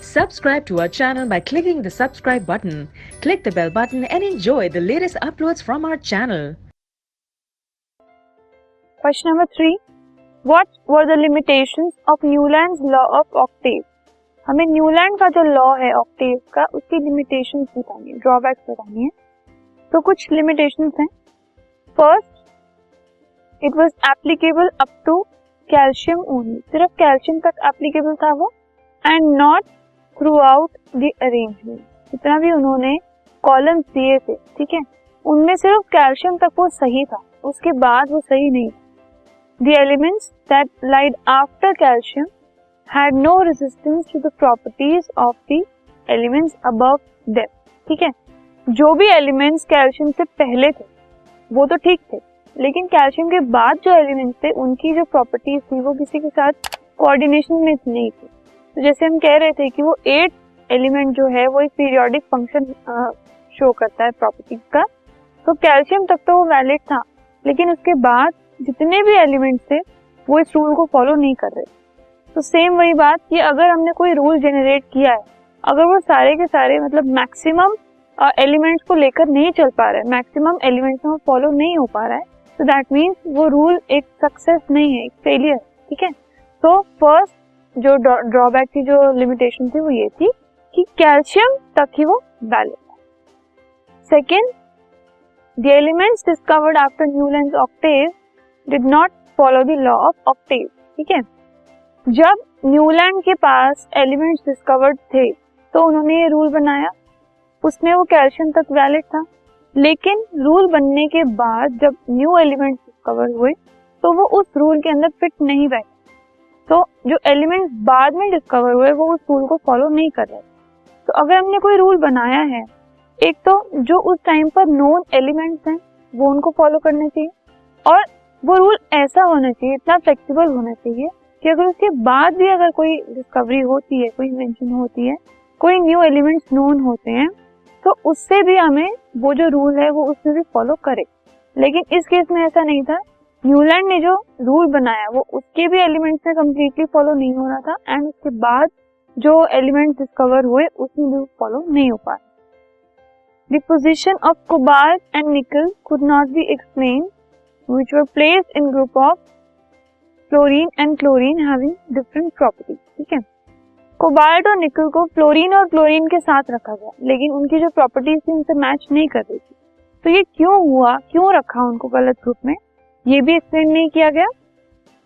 Subscribe to our channel by clicking the subscribe button. Click the bell button and enjoy the latest uploads from our channel. Question number 3. What were the limitations of Newland's law of octaves? हमें Newland का जो law है Octave का, उसकी limitations बतानी है, drawbacks बतानी है. तो कुछ लिमिटेशंस हैं. First, it was applicable up to calcium only, सिर्फ कैल्शियम तक एप्लीकेबल था वो, and not throughout the arrangement. जितना भी उन्होंने कॉलम्स दिए थे, ठीक है, उनमें सिर्फ कैल्शियम तक वो सही था, उसके बाद वो सही नहीं था. The elements that lied after calcium had no resistance to the properties of the elements above them. ठीक है, जो भी एलिमेंट्स कैल्शियम से पहले थे वो तो ठीक थे, लेकिन कैल्शियम के बाद जो एलिमेंट्स थे उनकी जो प्रॉपर्टीज थी वो किसी के साथ कोऑर्डिनेशन में नहीं थी. तो जैसे हम कह रहे थे कि वो 8 एलिमेंट जो है वो एक पीरियोडिक फंक्शन शो करता है प्रॉपर्टीज का. तो कैल्शियम तक तो वो वैलिड था, लेकिन उसके बाद जितने भी एलिमेंट्स थे वो इस रूल को फॉलो नहीं कर रहे. तो सेम वही बात कि अगर हमने कोई रूल जनरेट किया है, अगर वो सारे के सारे मतलब मैक्सिमम एलिमेंट्स को लेकर नहीं चल पा रहा है, मैक्सिमम एलिमेंट्स में फॉलो नहीं हो पा रहा है, तो दैट मीन्स वो रूल एक सक्सेस नहीं है, एक फेलियर. ठीक है, तो फर्स्ट जो ड्रॉबैक की जो लिमिटेशन थी वो ये थी कि कैल्शियम तक ही वो वैलिड है. Second, the elements discovered after Newlands Octave did not follow the law of octave. ठीक है, जब न्यूलैंड के पास एलिमेंट्स डिस्कवर्ड थे तो उन्होंने ये रूल बनाया, उसमें वो कैल्शियम तक वैलिड था, लेकिन रूल बनने के बाद जब न्यू एलिमेंट्स डिस्कवर हुए तो वो उस रूल के अंदर फिट नहीं बैठे. तो जो एलिमेंट्स बाद में डिस्कवर हुए वो उस रूल को फॉलो नहीं कर रहे. तो अगर हमने कोई रूल बनाया है, एक तो जो उस टाइम पर नोन एलिमेंट्स हैं वो उनको फॉलो करने चाहिए, और वो रूल ऐसा होना चाहिए, इतना फ्लेक्सिबल होना चाहिए कि अगर उसके बाद भी अगर कोई डिस्कवरी होती है, कोई इन्वेंशन होती है, कोई न्यू एलिमेंट्स नोन होते हैं, तो उससे भी हमें वो जो रूल है वो उसमें भी फॉलो करे. लेकिन इस केस में ऐसा नहीं था. न्यूलैंड ने जो रूल बनाया वो उसके भी एलिमेंट्स में कम्प्लीटली फॉलो नहीं हो रहा था, एंड उसके बाद जो एलिमेंट्स डिस्कवर हुए उसमें भी फॉलो नहीं हो पा रहा. The position of cobalt and निकल could not be explained which were placed in group of fluorine and chlorine having different properties. ठीक है, कोबाल्ट और निकल को फ्लोरीन और क्लोरीन के साथ रखा गया, लेकिन उनकी जो प्रॉपर्टीज थी उनसे मैच नहीं कर रही थी. तो ये क्यों हुआ, क्यों रखा उनको गलत ग्रुप में, ये भी एक्सप्लेन नहीं किया गया.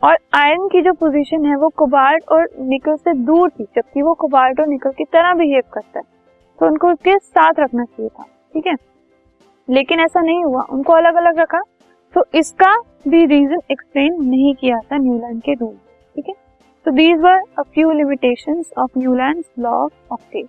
और आयरन की जो पोजीशन है वो कोबाल्ट और निकल से दूर थी, जबकि वो कोबाल्ट और निकल की तरह बिहेव करता है, तो उनको उसके साथ रखना चाहिए था. ठीक है, लेकिन ऐसा नहीं हुआ, उनको अलग अलग रखा. तो इसका भी रीजन एक्सप्लेन नहीं किया था न्यूलैंड के रूल. ठीक है, तो these were a few limitations of Newlands law of Octave.